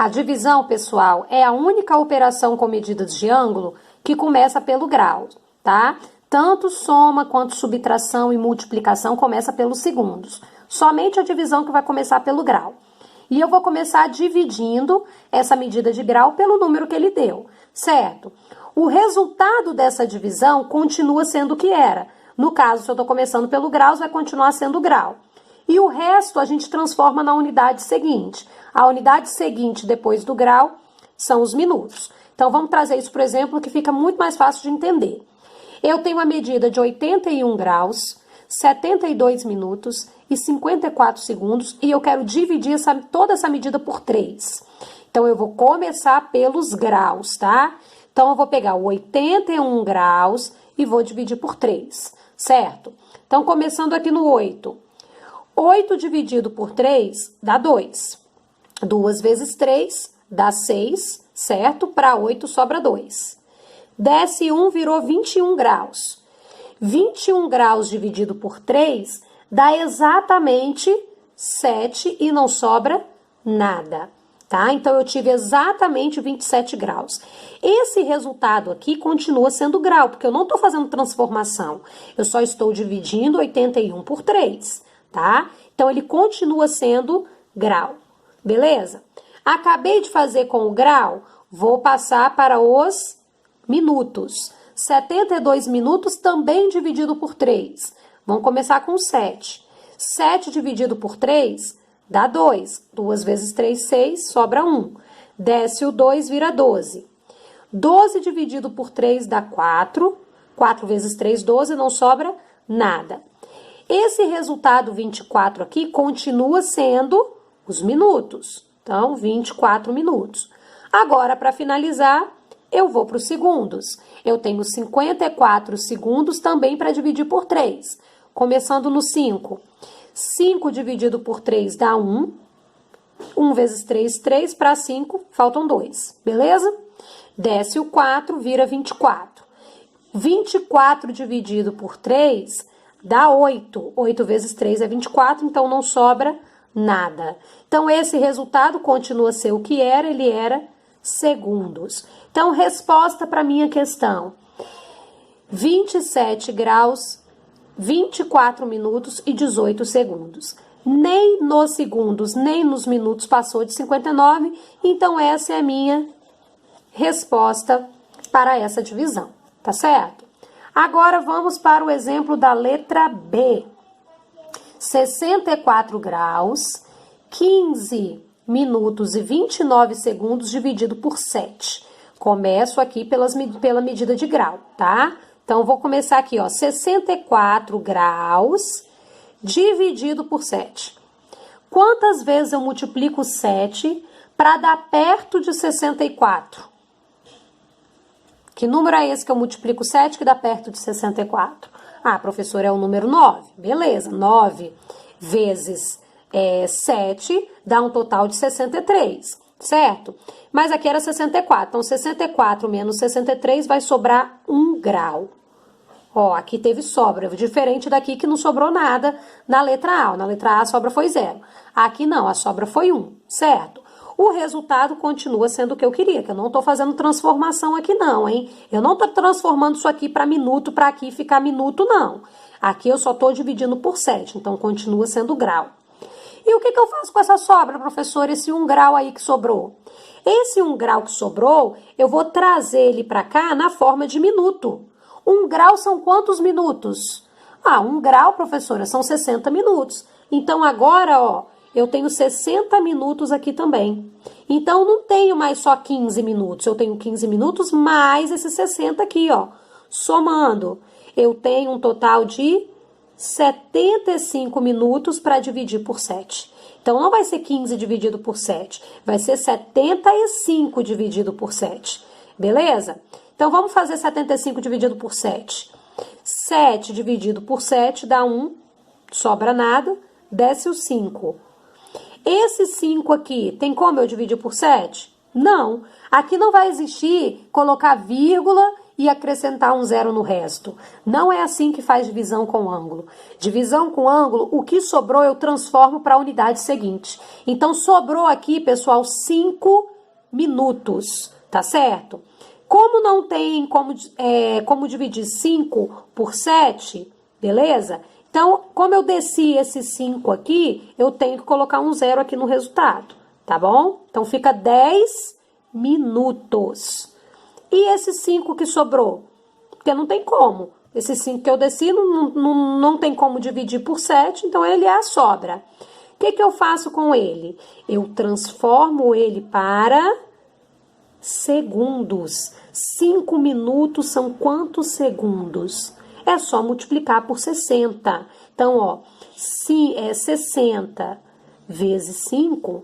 A divisão, pessoal, é a única operação com medidas de ângulo que começa pelo grau, tá? Tanto soma quanto subtração e multiplicação começa pelos segundos. Somente a divisão que vai começar pelo grau. E eu vou começar dividindo essa medida de grau pelo número que ele deu, certo? O resultado dessa divisão continua sendo o que era. No caso, se eu estou começando pelo grau, vai continuar sendo grau. E o resto a gente transforma na unidade seguinte. A unidade seguinte depois do grau são os minutos. Então, vamos trazer isso, por exemplo, que fica muito mais fácil de entender. Eu tenho a medida de 81 graus, 72 minutos e 54 segundos e eu quero dividir toda essa medida por 3. Então, eu vou começar pelos graus, tá? Então, eu vou pegar o 81 graus e vou dividir por 3, certo? Então, começando aqui no 8. 8 dividido por 3 dá 2. 2 vezes 3 dá 6, certo? Para 8 sobra 2. Desce 1, virou 21 graus. 21 graus dividido por 3 dá exatamente 7 e não sobra nada, tá? Então, eu tive exatamente 27 graus. Esse resultado aqui continua sendo grau, porque eu não estou fazendo transformação. Eu só estou dividindo 81 por 3, tá? Então, ele continua sendo grau, beleza? Acabei de fazer com o grau, vou passar para os minutos. 72 minutos também dividido por 3. Vamos começar com 7. 7 dividido por 3 dá 2. 2 vezes 3, 6, sobra 1. Desce o 2, vira 12. 12 dividido por 3 dá 4. 4 vezes 3, 12, não sobra nada. Esse resultado 24 aqui continua sendo os minutos. Então, 24 minutos. Agora, para finalizar, eu vou para os segundos. Eu tenho 54 segundos também para dividir por 3. Começando no 5. 5 dividido por 3 dá 1. 1 vezes 3, 3 para 5, faltam 2. Beleza? Desce o 4, vira 24. 24 dividido por 3 dá 8. 8 vezes 3 é 24, então não sobra nada. Então, esse resultado continua a ser o que era, ele era segundos. Então, resposta para minha questão: 27 graus, 24 minutos e 18 segundos. Nem nos segundos, nem nos minutos passou de 59, então essa é a minha resposta para essa divisão, tá certo? Agora vamos para o exemplo da letra B. 64 graus, 15 minutos e 29 segundos dividido por 7. Começo aqui pela medida de grau, tá? Então, vou começar aqui, ó, 64 graus dividido por 7. Quantas vezes eu multiplico 7 para dar perto de 64? Que número é esse que eu multiplico 7 que dá perto de 64? Ah, professor, é o número 9. Beleza, 9 vezes 7 dá um total de 63, certo? Mas aqui era 64, então 64 menos 63 vai sobrar 1 grau. Ó, aqui teve sobra, diferente daqui que não sobrou nada na letra A. Na letra A a sobra foi 0. Aqui não, a sobra foi 1, certo? O resultado continua sendo o que eu queria, que eu não estou fazendo transformação aqui não, hein? Eu não estou transformando isso aqui para minuto, para aqui ficar minuto, não. Aqui eu só estou dividindo por 7, então continua sendo grau. E o que eu faço com essa sobra, professor? Esse 1 grau aí que sobrou? Esse 1 grau que sobrou, eu vou trazer ele para cá na forma de minuto. 1 grau são quantos minutos? Ah, 1 grau, professora, são 60 minutos. Então, agora, ó, eu tenho 60 minutos aqui também. Então, não tenho mais só 15 minutos. Eu tenho 15 minutos mais esses 60 aqui, ó. Somando, eu tenho um total de 75 minutos para dividir por 7. Então, não vai ser 15 dividido por 7. Vai ser 75 dividido por 7. Beleza? Então, vamos fazer 75 dividido por 7. 7 dividido por 7 dá 1, sobra nada, desce o 5. Esse 5 aqui, tem como eu dividir por 7? Não. Aqui não vai existir colocar vírgula e acrescentar um zero no resto. Não é assim que faz divisão com ângulo. Divisão com ângulo, o que sobrou eu transformo para a unidade seguinte. Então, sobrou aqui, pessoal, 5 minutos, tá certo? Como não tem como dividir 5 por 7, beleza? Então, como eu desci esse 5 aqui, eu tenho que colocar um zero aqui no resultado, tá bom? Então, fica 10 minutos. E esse 5 que sobrou? Porque não tem como. Esse 5 que eu desci não tem como dividir por 7, então ele é a sobra. O que eu faço com ele? Eu transformo ele para segundos. 5 minutos são quantos segundos? É só multiplicar por 60. Então, ó, se é 60 vezes 5,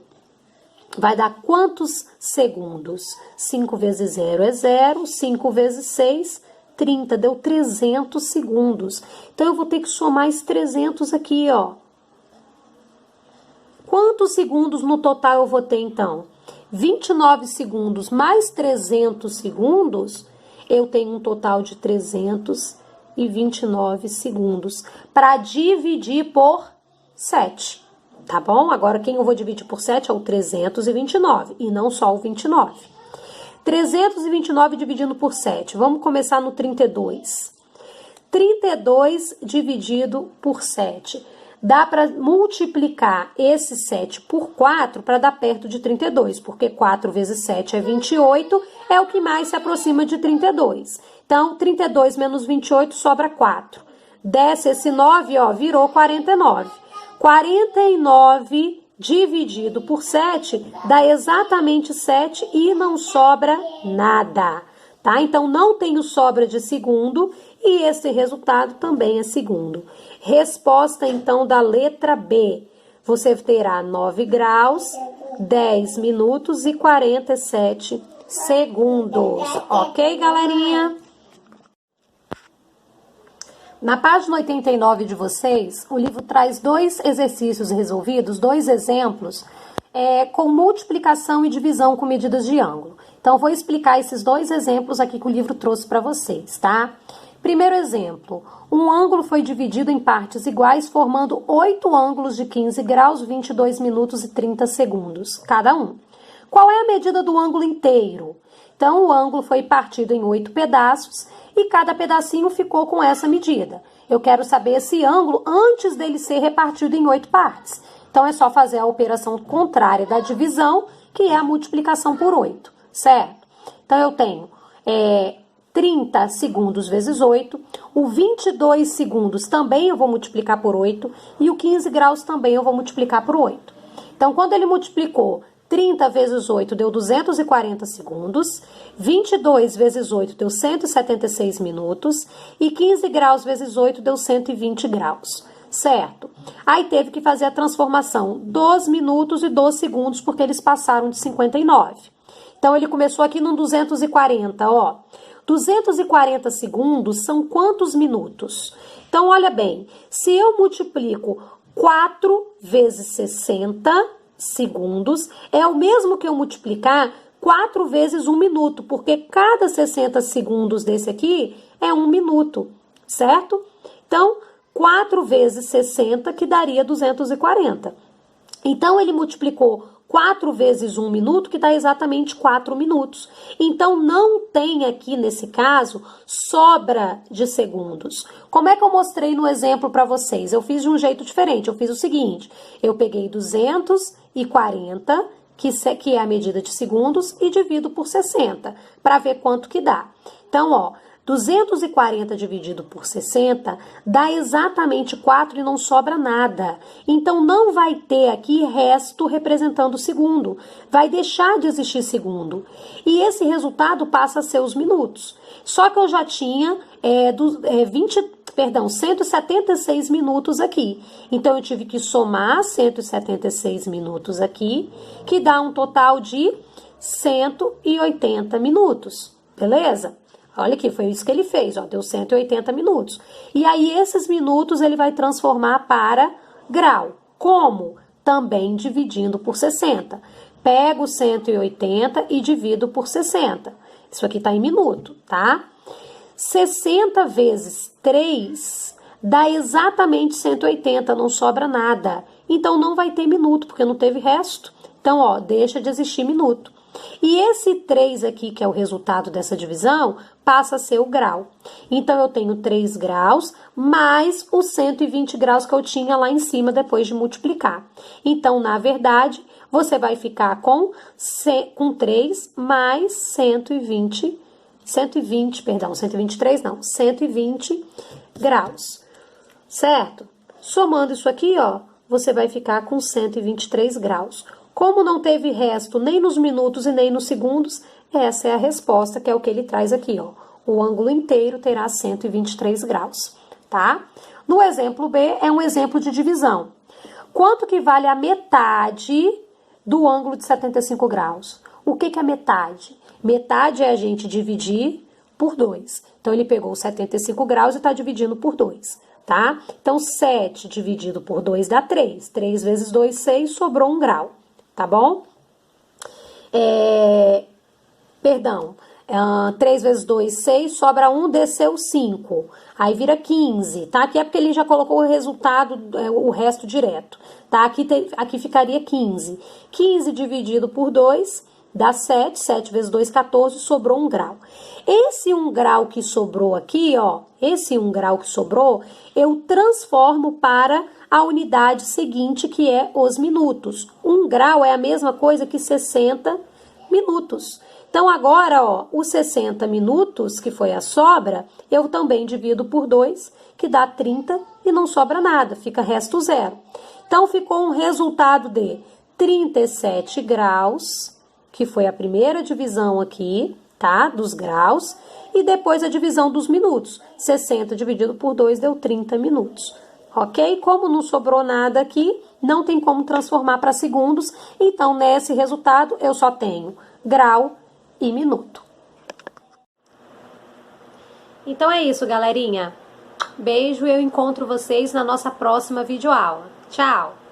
vai dar quantos segundos? 5 vezes 0 é 0, 5 vezes 6, 30, deu 300 segundos. Então, eu vou ter que somar esses 300 aqui, ó. Quantos segundos no total eu vou ter, então? 29 segundos mais 300 segundos, eu tenho um total de 329 segundos para dividir por 7, tá bom? Agora, quem eu vou dividir por 7 é o 329 e não só o 29. 329 dividindo por 7, vamos começar no 32. 32 dividido por 7. Dá para multiplicar esse 7 por 4 para dar perto de 32, porque 4 vezes 7 é 28, é o que mais se aproxima de 32. Então, 32 menos 28 sobra 4. Desce esse 9, ó, virou 49. 49 dividido por 7 dá exatamente 7 e não sobra nada, tá? Então, não tenho sobra de segundo e esse resultado também é segundo. Resposta, então, da letra B. Você terá 9 graus, 10 minutos e 47 segundos. Ok, galerinha? Na página 89 de vocês, o livro traz 2 exercícios resolvidos, 2 exemplos, com multiplicação e divisão com medidas de ângulo. Então, vou explicar esses 2 exemplos aqui que o livro trouxe para vocês, tá? Primeiro exemplo, um ângulo foi dividido em partes iguais, formando 8 ângulos de 15 graus, 22 minutos e 30 segundos, cada um. Qual é a medida do ângulo inteiro? Então, o ângulo foi partido em 8 pedaços e cada pedacinho ficou com essa medida. Eu quero saber esse ângulo antes dele ser repartido em 8 partes. Então, é só fazer a operação contrária da divisão, que é a multiplicação por 8, certo? Então, eu tenho 30 segundos vezes 8, o 22 segundos também eu vou multiplicar por 8 e o 15 graus também eu vou multiplicar por 8. Então, quando ele multiplicou 30 vezes 8 deu 240 segundos, 22 vezes 8 deu 176 minutos e 15 graus vezes 8 deu 120 graus, certo? Aí teve que fazer a transformação 2 minutos e 12 segundos porque eles passaram de 59. Então, ele começou aqui no 240, ó. 240 segundos são quantos minutos? Então, olha bem, se eu multiplico 4 vezes 60 segundos, é o mesmo que eu multiplicar 4 vezes 1 minuto, porque cada 60 segundos desse aqui é 1 minuto, certo? Então, 4 vezes 60, que daria 240. Então, ele multiplicou 4 vezes 1 minuto, que dá exatamente 4 minutos. Então, não tem aqui, nesse caso, sobra de segundos. Como é que eu mostrei no exemplo para vocês? Eu fiz de um jeito diferente. Eu fiz o seguinte, eu peguei 240, que é a medida de segundos, e divido por 60, para ver quanto que dá. Então, ó, 240 dividido por 60 dá exatamente 4 e não sobra nada. Então, não vai ter aqui resto representando segundo. Vai deixar de existir segundo. E esse resultado passa a ser os minutos. Só que eu já tinha 176 minutos aqui. Então, eu tive que somar 176 minutos aqui, que dá um total de 180 minutos. Beleza? Olha aqui, foi isso que ele fez, ó, deu 180 minutos. E aí, esses minutos ele vai transformar para grau. Como? Também dividindo por 60. Pego 180 e divido por 60. Isso aqui está em minuto, tá? 60 vezes 3 dá exatamente 180, não sobra nada. Então, não vai ter minuto, porque não teve resto. Então, ó, deixa de existir minuto. E esse 3 aqui, que é o resultado dessa divisão, passa a ser o grau. Então, eu tenho 3 graus mais os 120 graus que eu tinha lá em cima depois de multiplicar. Então, na verdade, você vai ficar com 3 mais 120 graus, certo? Somando isso aqui, ó, você vai ficar com 123 graus. Como não teve resto nem nos minutos e nem nos segundos, essa é a resposta, que é o que ele traz aqui, ó. O ângulo inteiro terá 123 graus, tá? No exemplo B, é um exemplo de divisão. Quanto que vale a metade do ângulo de 75 graus? O que é metade? Metade é a gente dividir por 2. Então, ele pegou 75 graus e está dividindo por 2, tá? Então, 7 dividido por 2 dá 3. 3 vezes 2, 6, sobrou 1 grau, tá bom? 3 vezes 2, 6, sobra 1, desceu 5. Aí vira 15, tá? Aqui é porque ele já colocou o resultado, o resto direto, tá? Aqui ficaria 15. 15 dividido por 2 dá 7. 7 vezes 2, 14, sobrou 1 grau. Esse 1 grau que sobrou aqui, ó, eu transformo para a unidade seguinte, que é os minutos. 1 grau é a mesma coisa que 60 minutos. Então, agora, ó, os 60 minutos, que foi a sobra, eu também divido por 2, que dá 30, e não sobra nada, fica resto zero. Então, ficou um resultado de 37 graus, que foi a primeira divisão aqui, tá, dos graus, e depois a divisão dos minutos. 60 dividido por 2 deu 30 minutos. Ok? Como não sobrou nada aqui, não tem como transformar para segundos, então, nesse resultado, eu só tenho grau e minuto. Então é isso, galerinha. Beijo e eu encontro vocês na nossa próxima videoaula. Tchau!